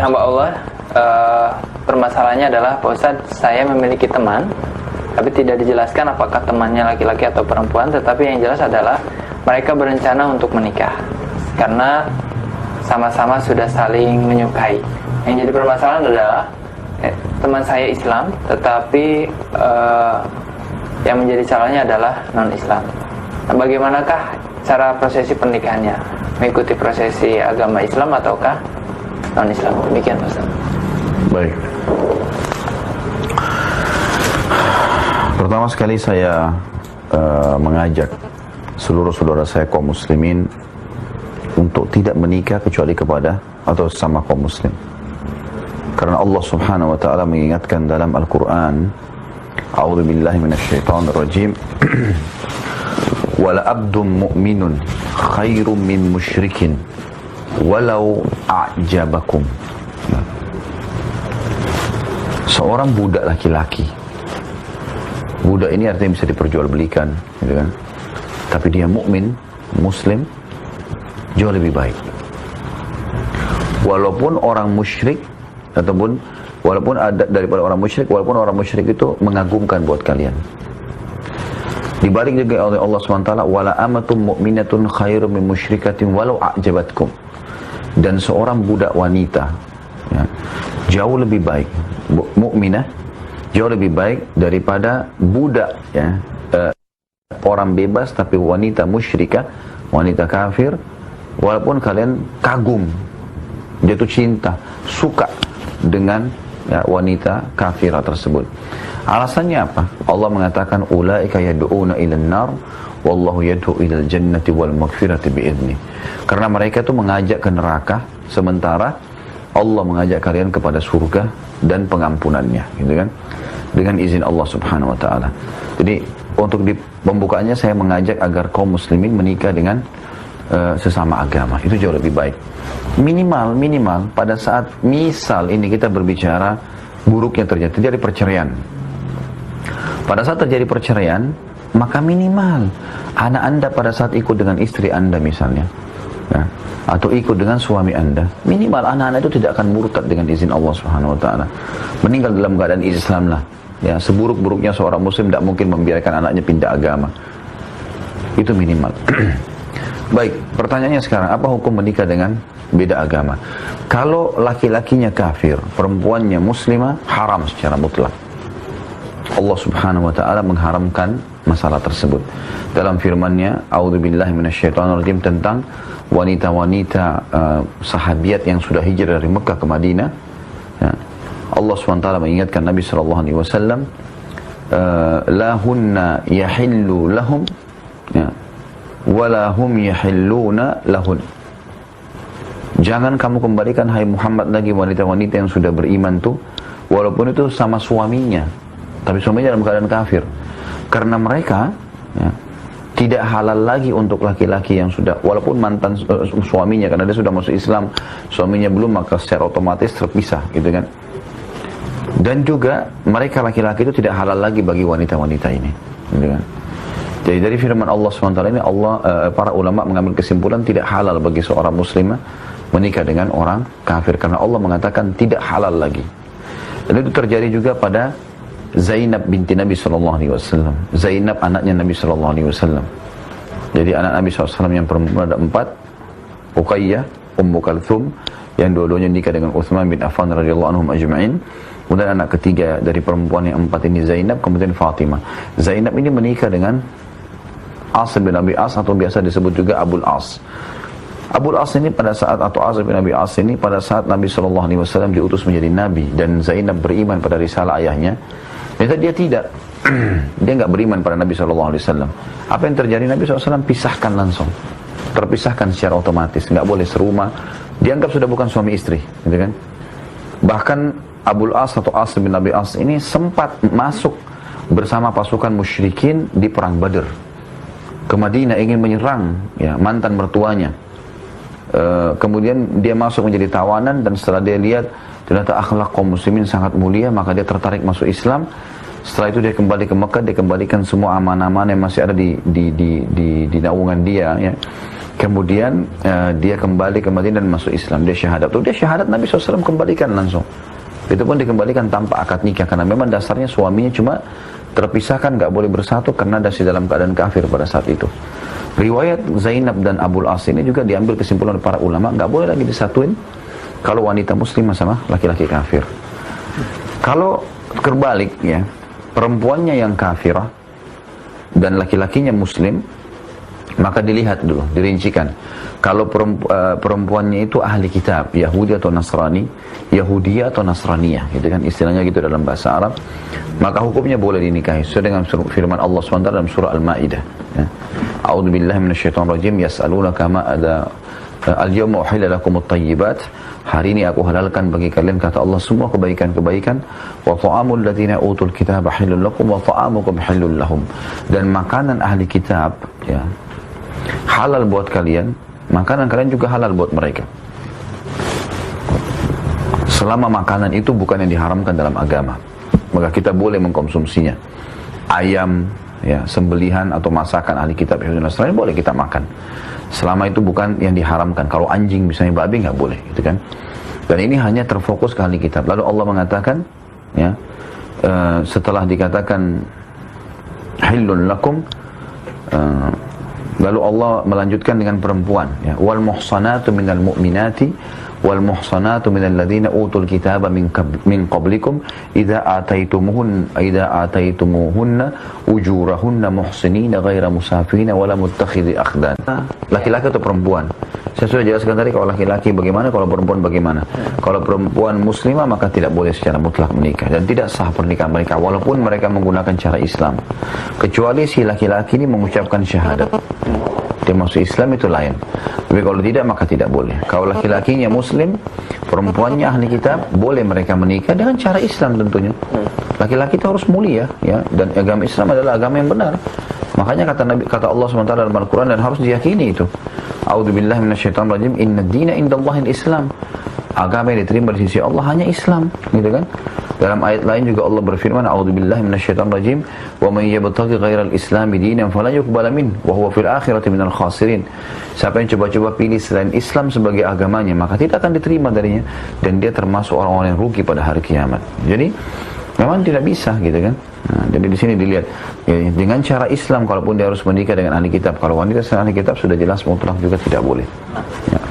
hamba Allah, permasalahannya adalah Pak Ustadz, saya memiliki teman, tapi tidak dijelaskan apakah temannya laki-laki atau perempuan, tetapi yang jelas adalah mereka berencana untuk menikah karena sama-sama sudah saling menyukai. Yang jadi permasalahan adalah teman saya Islam, tetapi yang menjadi calonnya adalah non-Islam. Nah, bagaimanakah cara prosesi pernikahannya? Mengikuti prosesi agama Islam ataukah non-Islam? Demikian Ustaz. Baik. Pertama sekali saya mengajak seluruh saudara saya kaum muslimin untuk tidak menikah kecuali kepada atau sama kaum muslim. Karena Allah Subhanahu wa taala mengingatkan dalam Al-Qur'an, A'udzu billahi minasyaitonir rajim. Wala abdun mu'minun khairum min musyrikin walau a'jabakum. Seorang budak laki-laki. Budak ini artinya bisa diperjualbelikan, gitu kan? Tapi dia mukmin, muslim, jauh lebih baik. Walaupun orang musyrik ataupun walaupun ada daripada orang musyrik, walaupun orang musyrik itu mengagumkan buat kalian. Dibalik juga oleh Allah SWT, wala amatum mu'minatun khairum min musyrikatin walau a'jabatkum. Dan seorang budak wanita, ya, jauh lebih baik, mukminah jauh lebih baik daripada budak, ya, orang bebas tapi wanita musyrikah, wanita kafir, walaupun kalian kagum, jatuh cinta, suka dengan wanita kafirah tersebut. Alasannya apa? Allah mengatakan ulaika yad'una ilan nar wallahu yad'u ilal jannati wal maghfirati bi'idznih. Karena mereka itu mengajak ke neraka, sementara Allah mengajak kalian kepada surga dan pengampunannya, gitu kan? Dengan izin Allah Subhanahu wa taala. Jadi untuk di pembukaannya saya mengajak agar kaum muslimin menikah dengan sesama agama. Itu jauh lebih baik. Minimal pada saat misal ini kita berbicara buruknya terjadi perceraian. Pada saat terjadi perceraian, maka minimal anak anda pada saat ikut dengan istri anda misalnya, ya, atau ikut dengan suami anda, minimal anak-anak itu tidak akan murtad dengan izin Allah Subhanahu wa taala. Meninggal dalam keadaan Islam lah. Ya, seburuk-buruknya seorang muslim tidak mungkin membiarkan anaknya pindah agama. Itu minimal. Baik, pertanyaannya sekarang, apa hukum menikah dengan beda agama? Kalau laki-lakinya kafir, perempuannya muslimah, haram secara mutlak. Allah Subhanahu wa taala mengharamkan masalah tersebut dalam firman-Nya, A'udzubillahi minasyaitonirrajim, tentang wanita-wanita sahabiat yang sudah hijrah dari Mekah ke Madinah. Ya. Allah SWT mengingatkan Nabi SAW, la hunna yahillu lahum, ya, wala hum yahilluna lahun. Jangan kamu kembalikan hai Muhammad lagi wanita-wanita yang sudah beriman tuh, walaupun itu sama suaminya, tapi suaminya dalam keadaan kafir. Karena mereka, ya, tidak halal lagi untuk laki-laki yang sudah, walaupun mantan suaminya, karena dia sudah masuk Islam, suaminya belum, maka secara otomatis terpisah, gitu kan. Dan juga mereka laki-laki itu tidak halal lagi bagi wanita-wanita ini, gitu kan. Jadi dari firman Allah SWT ini, para ulama mengambil kesimpulan tidak halal bagi seorang muslimah menikah dengan orang kafir, karena Allah mengatakan tidak halal lagi. Dan itu terjadi juga pada Zainab binti Nabi SAW. Zainab anaknya Nabi SAW. Jadi anak Nabi SAW yang perempuan ada 4, Uqayyah, Ummu Kalthum, yang dua-duanya nikah dengan Uthman bin Affan radhiyallahu anhum ajma'in. Kemudian anak ketiga dari perempuan yang 4 ini Zainab, kemudian Fatimah. Zainab ini menikah dengan As bin Abi As, atau biasa disebut juga Abul As. Abul As ini pada saat, atau As bin Abi As ini pada saat Nabi SAW diutus menjadi Nabi, dan Zainab beriman pada risalah ayahnya, ternyata dia tidak. Dia nggak beriman pada Nabi SAW. Apa yang terjadi? Nabi SAW pisahkan langsung, terpisahkan secara otomatis, nggak boleh serumah, dianggap sudah bukan suami istri, gitu kan. Bahkan Abul As atau As bin Abi As ini sempat masuk bersama pasukan musyrikin di perang Badr ke Madinah, ingin menyerang, ya, mantan mertuanya. Kemudian dia masuk menjadi tawanan, dan setelah dia lihat ternyata akhlak kaum muslimin sangat mulia, maka dia tertarik masuk Islam. Setelah itu dia kembali ke Mekah, dia kembalikan semua aman-aman yang masih ada di naungan dia, ya. kemudian dia kembali ke Madinah dan masuk Islam, dia syahadat. Dia syahadat, Nabi SAW kembalikan langsung. Itu pun dikembalikan tanpa akad nikah, karena memang dasarnya suaminya cuma terpisahkan, nggak boleh bersatu karena masih dalam keadaan kafir pada saat itu. Riwayat Zainab dan Abul As ini juga diambil kesimpulan oleh para ulama, nggak boleh lagi disatuin kalau wanita muslimah sama laki-laki kafir. Kalau terbalik ya, perempuannya yang kafirah dan laki-lakinya muslim, maka dilihat dulu, dirincikan. Kalau perempuannya itu ahli kitab, Yahudi atau Nasrani, Yahudiyah atau Nasraniyah, gitu kan istilahnya gitu dalam bahasa Arab, maka hukumnya boleh dinikahi sesuai dengan firman Allah SWT dalam surah Al-Maidah. Ya. A'udzubillahi minasyaitonirrajim, yas'alunaka ma ada al-yawma uhilla lakumut thayyibat. Hari ini aku halalkan bagi kalian, kata Allah, semua kebaikan-kebaikan. Wa ta'amul ladzina utul kitaba halal lakum wa ta'amukum halal lahum. Dan makanan ahli kitab ya halal buat kalian, makanan kalian juga halal buat mereka. Selama makanan itu bukan yang diharamkan dalam agama, maka kita boleh mengkonsumsinya. Ayam, ya, sembelihan atau masakan ahli kitab Yahudi dan Nasrani boleh kita makan. Selama itu bukan yang diharamkan. Kalau anjing misalnya, babi nggak boleh, gitu kan. Dan ini hanya terfokus ke ahli kitab. Lalu Allah mengatakan, ya, setelah dikatakan hillun lakum, lalu Allah melanjutkan dengan perempuan, ya, wal muhsanatu minal mu'minati wal muhsanatu minal ladzina utul kitaba min qablikum idza ataitumuhunna ujurahunna muhsinina ghaira musafina wala muttakhidhi akhdan. Laki-laki atau perempuan? Saya sudah jelaskan tadi, kalau laki-laki bagaimana, kalau perempuan bagaimana. Kalau perempuan muslimah maka tidak boleh secara mutlak menikah dan tidak sah pernikahan mereka walaupun mereka menggunakan cara Islam, kecuali si laki-laki ini mengucapkan syahadat, dia masuk Islam, itu lain. Tapi kalau tidak maka tidak boleh. Kalau laki-lakinya muslim, perempuannya ahli kitab, boleh mereka menikah dengan cara Islam tentunya. Laki-laki itu harus mulia, ya, dan agama Islam adalah agama yang benar. Makanya kata Allah SWT dalam Al-Quran, dan harus diyakini itu. A'udzubillahi minasyaitonirrajim, inna dina indallahil Islam. Agama yang diterima di sisi Allah hanya Islam, gitu kan? Dalam ayat lain juga Allah berfirman, A'udzubillahi minasyaitonirrajim, wa man yabtaghi ghairal islami dinan falan yuqbala min wa huwa fil akhirati minal khasirin. Siapa yang coba-coba pilih selain Islam sebagai agamanya, maka tidak akan diterima darinya dan dia termasuk orang-orang yang rugi pada hari kiamat. Jadi memang tidak bisa, gitu kan? Nah, jadi di sini dilihat ya, dengan cara Islam, kalaupun dia harus menikah dengan ahli kitab. Kalau wanita dengan ahli kitab sudah jelas mutlak juga tidak boleh. Ya.